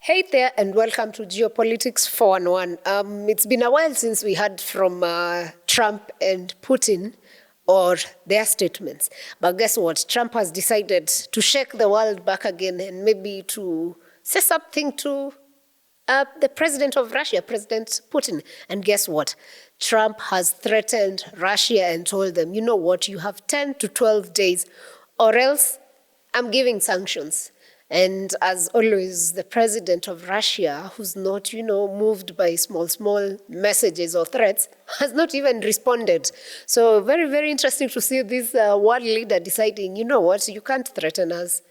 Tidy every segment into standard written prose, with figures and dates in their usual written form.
Hey there, and welcome to Geopolitics 411. It's been a while since we heard from Trump and Putin or their statements. But guess what? Trump has decided to shake the world back again and maybe to say something to the president of Russia, President Putin. And guess what? Trump has threatened Russia and told them, you know what, you have 10 to 12 days or else I'm giving sanctions. And as always, the president of Russia, who's not, moved by small messages or threats, has not even responded. So very, very interesting to see this world leader deciding, you know what, you can't threaten us.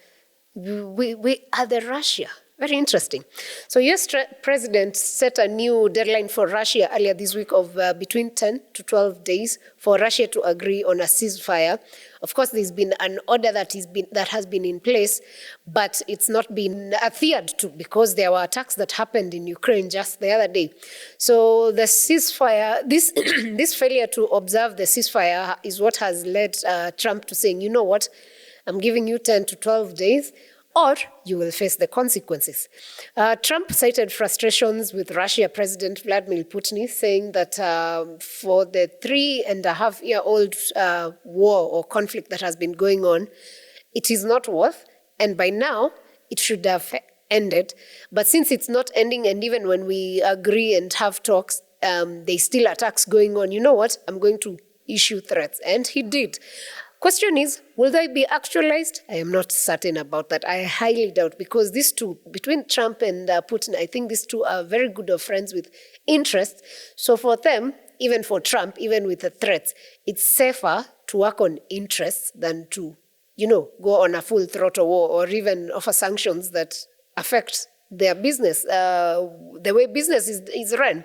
We are the Russia. Very interesting. So US president set a new deadline for Russia earlier this week of between 10 to 12 days for Russia to agree on a ceasefire. Of course, there's been an order that has been in place, but it's not been adhered to because there were attacks that happened in Ukraine just the other day. So the ceasefire, this failure to observe the ceasefire is what has led Trump to saying, you know what, I'm giving you 10 to 12 days, or you will face the consequences. Trump cited frustrations with Russia President Vladimir Putin, saying that for the 3.5-year-old war or conflict that has been going on, it is not worth, and by now it should have ended. But since it's not ending, and even when we agree and have talks, there's still attacks going on, you know what, I'm going to issue threats. And he did. Question is, will they be actualized? I am not certain about that. I highly doubt, because these two, between Trump and Putin, I think these two are very good of friends with interests. So for them, even for Trump, even with the threats, it's safer to work on interests than to, go on a full throttle war or even offer sanctions that affect their business, the way business is run.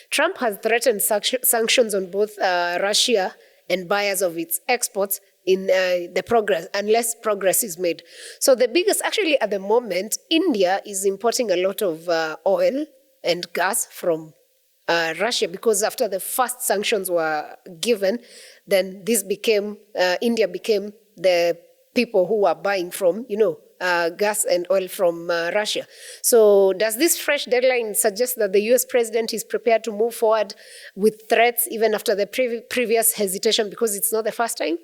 Trump has threatened sanctions on both Russia and buyers of its exports in the progress, unless progress is made. So the biggest, actually at the moment, India is importing a lot of oil and gas from Russia, because after the first sanctions were given, then India became the people who are buying from, gas and oil from Russia. So does this fresh deadline suggest that the US president is prepared to move forward with threats even after the previous hesitation, because it's not the first time?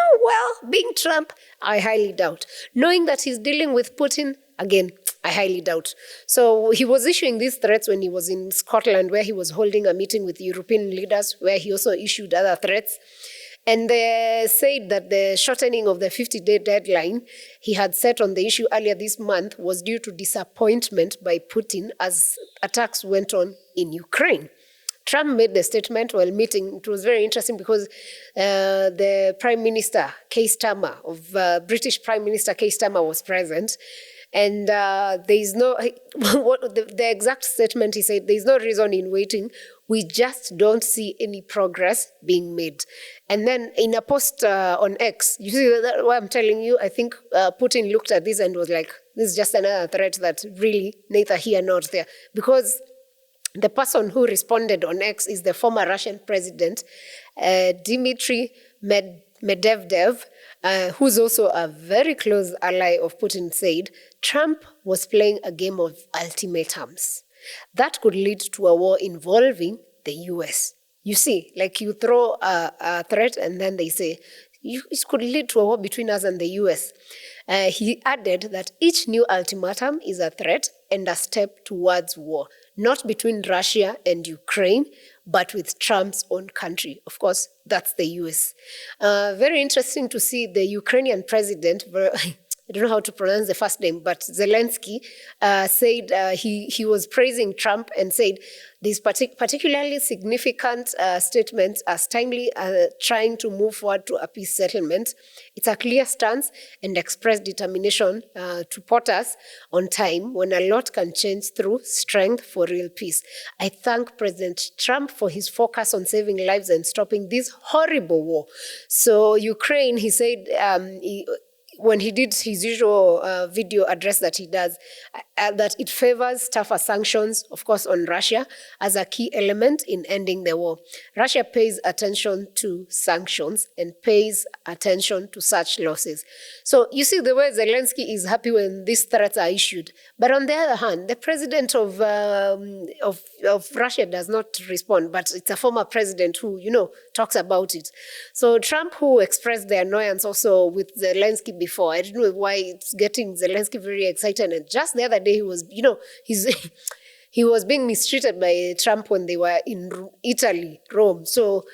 Oh, well, being Trump, I highly doubt. Knowing that he's dealing with Putin, again, I highly doubt. So he was issuing these threats when he was in Scotland, where he was holding a meeting with European leaders, where he also issued other threats. And they said that the shortening of the 50-day deadline he had set on the issue earlier this month was due to disappointment by Putin as attacks went on in Ukraine. Trump made the statement while meeting. It was very interesting because the Prime Minister, Keir Starmer, British Prime Minister Keir Starmer was present. And there is no, the exact statement he said, there is no reason in waiting. We just don't see any progress being made. And then in a post on X, you see what I'm telling you, I think Putin looked at this and was like, this is just another threat that really neither here nor there. Because the person who responded on X is the former Russian president, Dmitry Medvedev, who's also a very close ally of Putin, said Trump was playing a game of ultimatums. That could lead to a war involving the US. You see, like you throw a threat and then they say, it could lead to a war between us and the US. He added that each new ultimatum is a threat and a step towards war, not between Russia and Ukraine, but with Trump's own country. Of course, that's the US. Very interesting to see the Ukrainian president, I don't know how to pronounce the first name, but Zelenskyy said he was praising Trump and said these particularly significant statements as timely trying to move forward to a peace settlement. It's a clear stance and expressed determination to put us on time when a lot can change through strength for real peace. I thank President Trump for his focus on saving lives and stopping this horrible war. So Ukraine, he said, when he did his usual video address that he does, that it favors tougher sanctions, of course, on Russia as a key element in ending the war. Russia pays attention to sanctions and pays attention to such losses. So you see the way Zelenskyy is happy when these threats are issued. But on the other hand, the president of Russia does not respond, but it's a former president who, talks about it. So Trump, who expressed the annoyance also with Zelenskyy before, I don't know why it's getting Zelenskyy very excited. And just the other day, he was, he was being mistreated by Trump when they were in Italy, Rome. So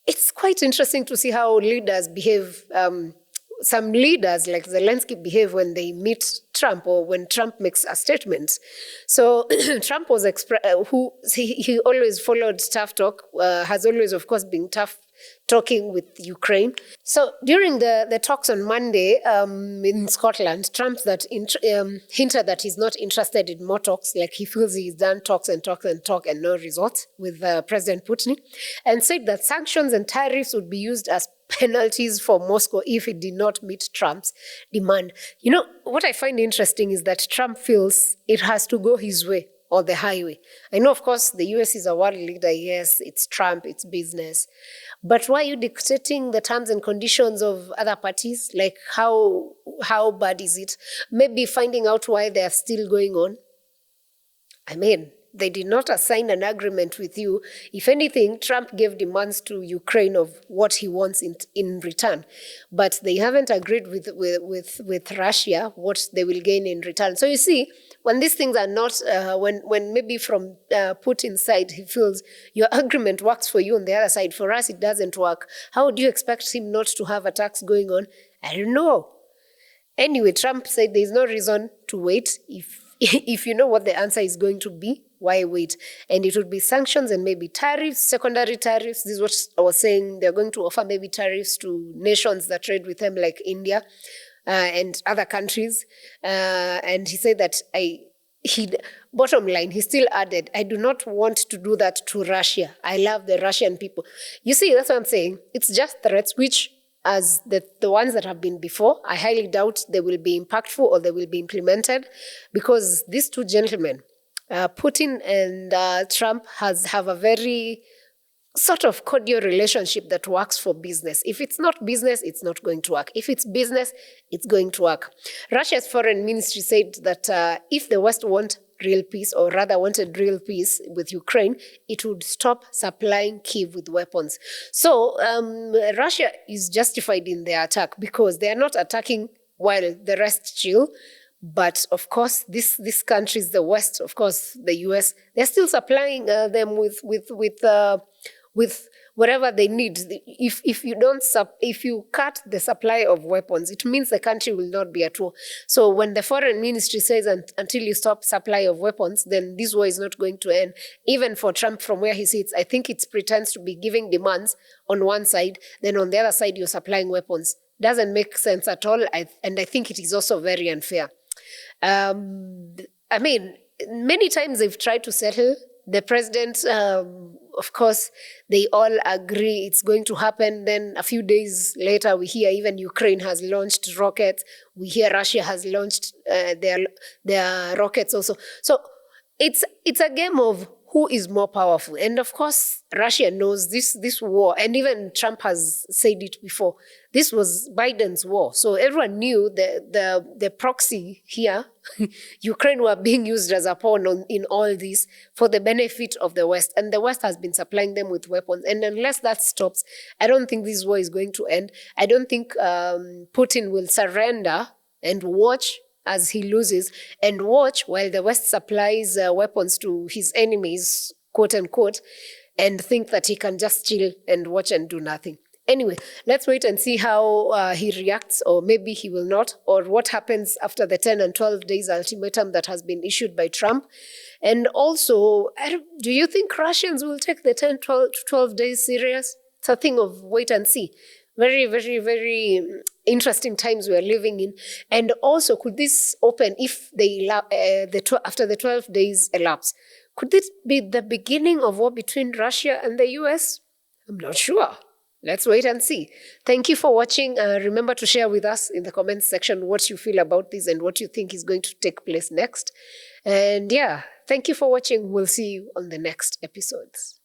it's quite interesting to see how leaders behave. Some leaders like Zelenskyy behave when they meet Trump or when Trump makes a statement. So Trump was he always followed tough talk, has always, of course, been tough talking with Ukraine. So during the talks on Monday in Scotland, Trump hinted that he's not interested in more talks, like he feels he's done talks and no results with President Putin, and said that sanctions and tariffs would be used as penalties for Moscow if it did not meet Trump's demand. What I find interesting is that Trump feels it has to go his way or the highway. I know, of course, the US is a world leader. Yes, it's Trump, it's business. But why are you dictating the terms and conditions of other parties? Like, how bad is it? Maybe finding out why they are still going on. I mean, they did not assign an agreement with you. If anything, Trump gave demands to Ukraine of what he wants in return. But they haven't agreed with Russia what they will gain in return. So you see, when these things are not, when maybe from Putin's side, he feels your agreement works for you, on the other side, for us, it doesn't work. How do you expect him not to have attacks going on? I don't know. Anyway, Trump said there's no reason to wait. If you know what the answer is going to be, why wait? And it would be sanctions and maybe tariffs, secondary tariffs. This is what I was saying. They're going to offer maybe tariffs to nations that trade with them, like India and other countries. And he said that bottom line, he still added, I do not want to do that to Russia. I love the Russian people. You see, that's what I'm saying. It's just threats, which, as the ones that have been before, I highly doubt they will be impactful or they will be implemented, because these two gentlemen, Putin and Trump, have a very sort of cordial relationship that works for business. If it's not business, it's not going to work. If it's business, it's going to work. Russia's foreign ministry said that if the West wanted real peace with Ukraine, it would stop supplying Kyiv with weapons. So Russia is justified in their attack because they are not attacking while the rest chill. But of course, these countries, the West, of course, the US, they're still supplying them with whatever they need. If you cut the supply of weapons, it means the country will not be at war. So when the foreign ministry says until you stop supply of weapons, then this war is not going to end. Even for Trump, from where he sits, I think it pretends to be giving demands on one side, then on the other side you're supplying weapons. Doesn't make sense at all, and I think it is also very unfair. I mean, many times they've tried to settle. The president, of course, they all agree it's going to happen. Then a few days later, we hear even Ukraine has launched rockets. We hear Russia has launched their rockets also. So it's a game of who is more powerful. And of course, Russia knows this war, and even Trump has said it before. This was Biden's war. So everyone knew the proxy here, Ukraine, were being used as a pawn in all this for the benefit of the West. And the West has been supplying them with weapons. And unless that stops, I don't think this war is going to end. I don't think Putin will surrender and watch as he loses, and watch while the West supplies weapons to his enemies, quote unquote, and think that he can just chill and watch and do nothing. Anyway, let's wait and see how he reacts, or maybe he will not, or what happens after the 10 and 12 days ultimatum that has been issued by Trump. And also, do you think Russians will take the 10, 12 days serious? It's a thing of wait and see. Very, very, very interesting times we are living in. And also, could this open, if they after the 12 days elapse, could this be the beginning of war between Russia and the US? I'm not sure. Let's wait and see. Thank you for watching. Remember to share with us in the comments section what you feel about this and what you think is going to take place next. And yeah, thank you for watching. We'll see you on the next episodes.